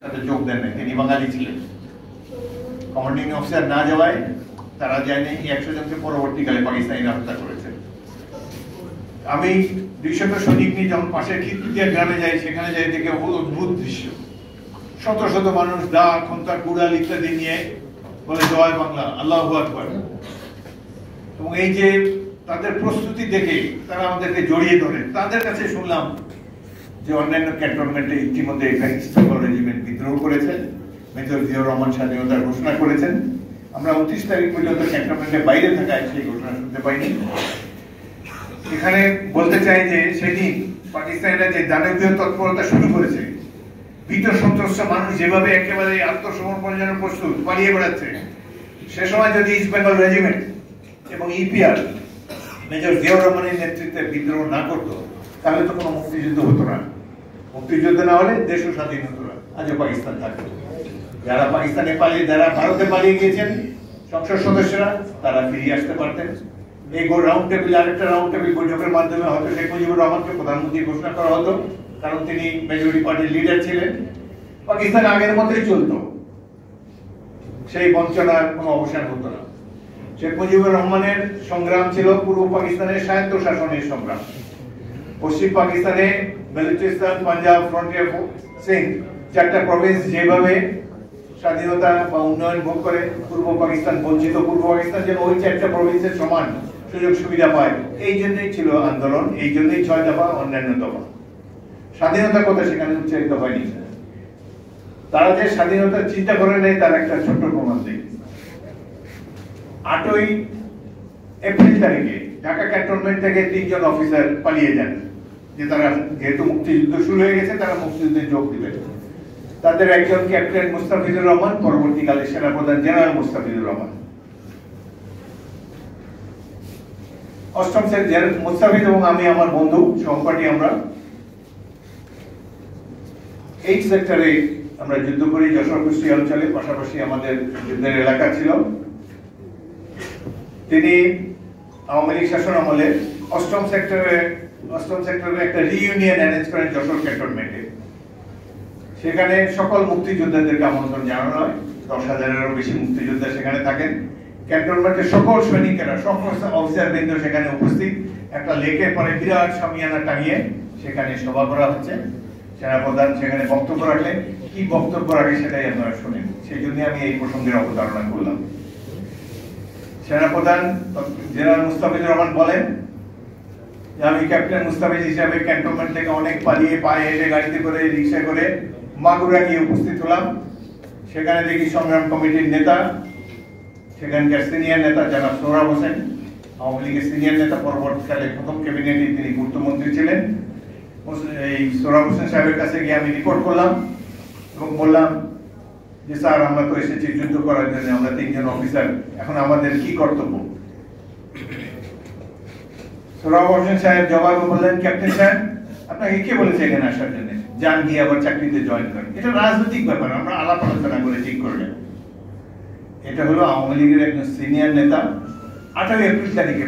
তাতে যোগ দেন নাই, তিনি বাঙালি ছিলেন। কমান্ডিং অফিসার না যাওয়ায় তারা যায়নি, 100 জনকে পরবর্তীকালে পাকিস্তানিরা হত্যা করেছে। আমি 200 সৈনিক নিয়ে যখন পাশের খিতপুতিয়া গ্রামে যাই, সেখানে যাই দেখে অদ্ভুত দৃশ্য। শত শত মানুষ দা, খন্তা, কুড়াল ইত্যাদি নিয়ে বলে জয় বাংলা, আল্লাহু আকবার। এবং এই যে তাদের প্রস্তুতি দেখে তারা আমাদেরকে জড়িয়ে ধরে। তাদের কাছে শুনলাম যে অন্যান্য ক্যান্টনমেন্টে ইতিমধ্যে ইস্ট বেঙ্গল রেজিমেন্ট বিদ্রোহ করেছেন, মেজর জিয়াউর রহমান স্বাধীনতার ঘোষণা করেছেন। আমরা 29 তারিখ পর্যন্ত ক্যান্টনমেন্টের বাইরে থাকায় সেই ঘোষণা শুনতে পাইনি। এখানে বলতে চাই যে সেদিন পাকিস্তানিরা যে দানবীয় তৎপরতা শুরু করেছে, ভীত সন্ত্রস্ত মানুষ যেভাবে একেবারে আত্মসমর্পণের জন্য প্রস্তুত পালিয়ে বেড়াচ্ছে, সে সময় যদি ইস্ট বেঙ্গল রেজিমেন্ট এবং ইপিআর মেজর জিয়াউর রহমানের নেতৃত্বে বিদ্রোহ না করতো, তাহলে তো কোনো মুক্তিযুদ্ধ হতো না। মুক্তিযুদ্ধ না হলে দেশও স্বাধীন হতো না, আজও পাকিস্তান থাকতো। যারা পাকিস্তানে পালিয়ে, যারা ভারতে পালিয়ে গিয়েছেন সংসদ সদস্যরা, তারা ফিরিয়ে আসতে পারতেন। এই রাউন্ড টেবিল, আরেকটা রাউন্ড টেবিল বৈঠকের মাধ্যমে হয়তো শেখ মুজিবুর রহমানকে প্রধানমন্ত্রী ঘোষণা করা হতো, কারণ তিনি মেজরিটি পার্টির লিডার ছিলেন। পাকিস্তান আগের মতোই চলতো, সেই বঞ্চনার কোনো অবসান হতো না। শেখ মুজিবুর রহমানের সংগ্রাম ছিল পূর্ব পাকিস্তানের স্বায়ত্ত শাসনের সংগ্রাম। পশ্চিম পাকিস্তানে বেলুচিস্তান, পাঞ্জাব, ফ্রন্টিয়ার, সিন্ধ, 4টা প্রভিন্স যেভাবে স্বাধীনতা বা উন্নয়ন ভোগ করে, পূর্ব পাকিস্তান বঞ্চিত। পূর্ব পাকিস্তান যেন ওই 4টা প্রভিন্সের সমান সুযোগ সুবিধা পায়, এই জন্যই ছিল আন্দোলন, এই জন্যই 6 দফা, অন্যান্য দফা। স্বাধীনতার কথা সেখানে উচ্চারিত হয়নি। তারা যে স্বাধীনতার চিন্তা করে নেয় তার একটা ছোট্ট প্রমাণ দিই। 8ই এপ্রিল তারিখে ঢাকা ক্যান্টনমেন্ট থেকে 3 জন অফিসার পালিয়ে যান, যে তারা যেহেতু মুক্তিযুদ্ধ শুরু হয়ে গেছে, তারা মুক্তিযুদ্ধে যোগ দিবেন। তাদের একজন ক্যাপ্টেন মুস্তাফিজুর রহমান, পরবর্তীকালে সেনাপ্রধান জেনারেল মুস্তাফিজুর রহমান। অষ্টম সেক্টর মুস্তাফিজ এবং আমি, আমার বন্ধু সহপাঠী, আমরা 8 সেক্টরে আমরা যুদ্ধ করি। যশোর কুষ্টি অঞ্চলে পাশাপাশি আমাদের যুদ্ধের এলাকা ছিল। তিনি আওয়ামী লীগ শাসন আমলে 8ম সেক্টরে একটা রিইউনিয়ন অ্যারেঞ্জ করেন যশোর ক্যান্টনমেন্টে। সেখানে সকল মুক্তিযোদ্ধাদেরকে আমন্ত্রণ জানানো হয়। 10,000-এরও বেশি মুক্তিযোদ্ধা সেখানে থাকেন। ক্যান্টনমেন্টের সকল সৈনিকেরা, সকল অফিসার বৃন্দ সেখানে উপস্থিত। একটা লেকের পরে বিরাট শামিয়ানা টাঙিয়ে সেখানে সভা করা হচ্ছে। সেনাপ্রধান সেখানে বক্তব্য রাখলেন। কি বক্তব্য রাখে সেটাই আপনারা শুনেন, সেই জন্য আমি এই প্রসঙ্গের অবতারণা করলাম। সেনাপ্রধান জেনারেল মুস্তাফিজুর রহমান বলেন যে আমি ক্যাপ্টেন মুস্তাফিজ হিসাবে ক্যান্টনমেন্ট থেকে অনেক পালিয়ে, পায়ে হেঁটে, গাড়িতে করে, রিক্সা করে মাগুরা গিয়ে উপস্থিত হলাম। সেখানে দেখি সংগ্রাম কমিটির নেতা, সেখানকার সিনিয়র নেতা জনাব সোহরাব হোসেন, আওয়ামী লীগের সিনিয়র নেতা, পরবর্তীকালে প্রথম ক্যাবিনেটে তিনি পূর্তমন্ত্রী ছিলেন। এই সোহরাব হোসেন সাহেবের কাছে গিয়ে আমি রিপোর্ট করলাম এবং বললাম যে স্যার, আমরা তো এসেছি যুদ্ধ করার জন্য, আমরা 3 জন অফিসার, এখন আমাদের কি কর্তব্য? সোহরাব হোসেন সাহেব জবাবে বললেন, ক্যাপ্টেন সাহেব, আপনাকে কে বলেছে এখানে আসার জন্য? যান গিয়ে আবার চাকরিতে জয়েন করেন। এটা রাজনৈতিক ব্যাপার, আমরা আলাপ আলোচনা করে ঠিক করলেন। এটা হলো আওয়ামী লীগের একজন সিনিয়র নেতা 8ই এপ্রিল তারিখে